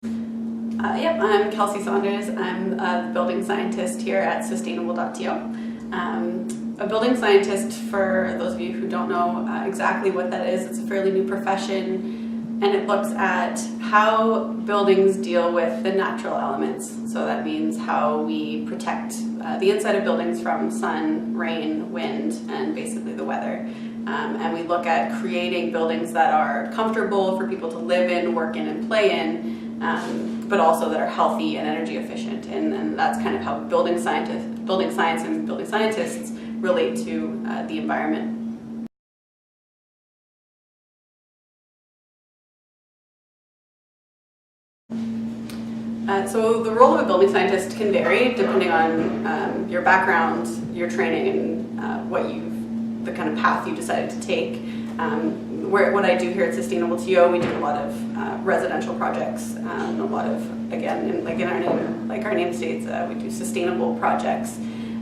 Yep, I'm Kelsey Saunders. I'm a building scientist here at sustainable.to. A building scientist, for those of you who don't know exactly what that is, it's a fairly new profession, and it looks at how buildings deal with the natural elements. So that means how we protect the inside of buildings from sun, rain, wind, and basically the weather. And we look at creating buildings that are comfortable for people to live in, work in, and play in, but also that are healthy and energy efficient. And that's kind of how building science and building scientists relate to the environment. So the role of a building scientist can vary depending on your background, your training, and the kind of path you decided to take. What I do here at Sustainable.to, we do a lot of residential projects, a lot of, again, like our name states, we do sustainable projects.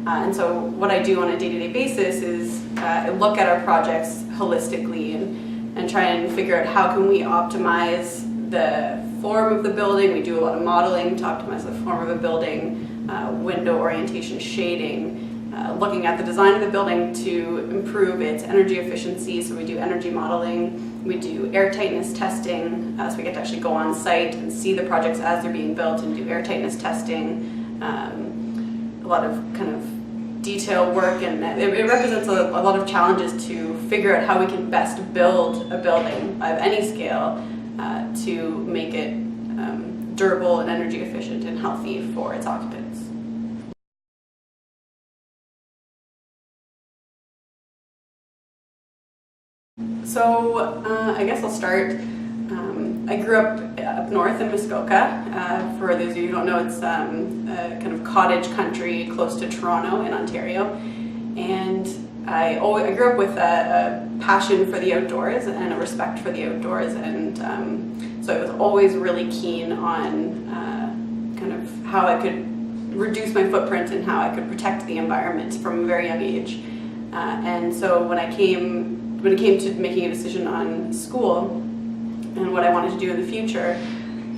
And so what I do on a day-to-day basis is look at our projects holistically and try and figure out how can we optimize the form of the building. We do a lot of modeling to optimize the form of a building, window orientation, shading, looking at the design of the building to improve its energy efficiency. So we do energy modeling, we do air tightness testing, so we get to actually go on site and see the projects as they're being built and do air tightness testing. A lot of kind of detail work, and it represents a lot of challenges to figure out how we can best build a building of any scale to make it durable and energy efficient and healthy for its occupants. So I guess I'll start. I grew up north in Muskoka. For those of you who don't know, it's a kind of cottage country close to Toronto in Ontario. And I grew up with a passion for the outdoors and a respect for the outdoors. And so I was always really keen on kind of how I could reduce my footprint and how I could protect the environment from a very young age. And so when it came to making a decision on school and what I wanted to do in the future,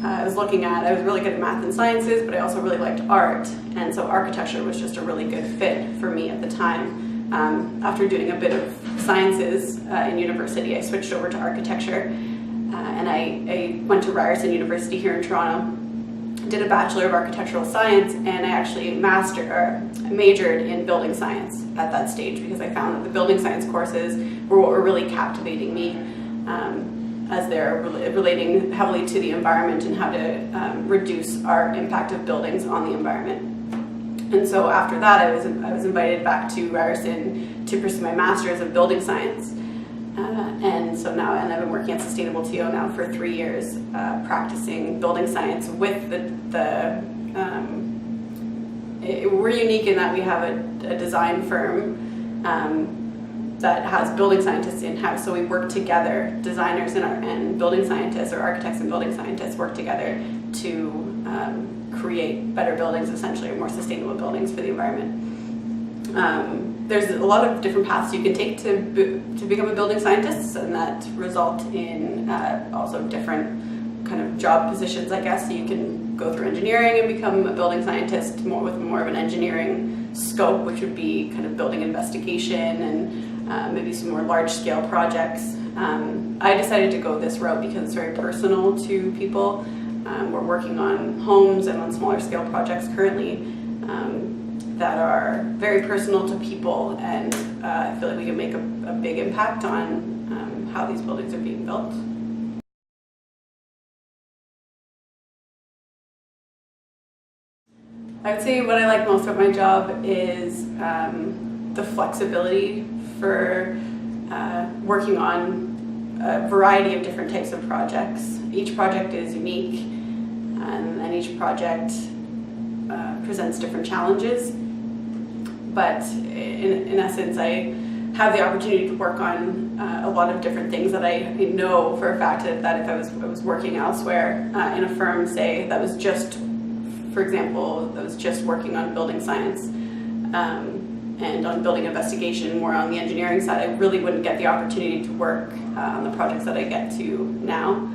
I was really good at math and sciences, but I also really liked art. And so architecture was just a really good fit for me at the time. After doing a bit of sciences in university, I switched over to architecture. And I went to Ryerson University here in Toronto, did a Bachelor of Architectural Science, and I actually majored in building science at that stage because I found that the building science courses were what were really captivating me, as they're relating heavily to the environment and how to reduce our impact of buildings on the environment. And so after that, I was invited back to Ryerson to pursue my master's of building science. And I've been working at Sustainable.to now for 3 years, practicing building science with we're unique in that we have a design firm that has building scientists in-house. So we work together, designers and building scientists, or architects and building scientists work together to create better buildings, essentially, or more sustainable buildings for the environment. There's a lot of different paths you can take to become a building scientist, and that result in also different kind of job positions, I guess. So you can go through engineering and become a building scientist with more of an engineering scope, which would be kind of building investigation and maybe some more large-scale projects. I decided to go this route because it's very personal to people. We're working on homes and on smaller scale projects currently that are very personal to people, and I feel like we can make a big impact on how these buildings are being built. I would say what I like most about my job is the flexibility for working on a variety of different types of projects. Each project is unique, and each project presents different challenges. But in essence, I have the opportunity to work on a lot of different things that I know for a fact that if I was working elsewhere in a firm, say, that was just, for example, that was just working on building science and on building investigation, more on the engineering side, I really wouldn't get the opportunity to work on the projects that I get to now.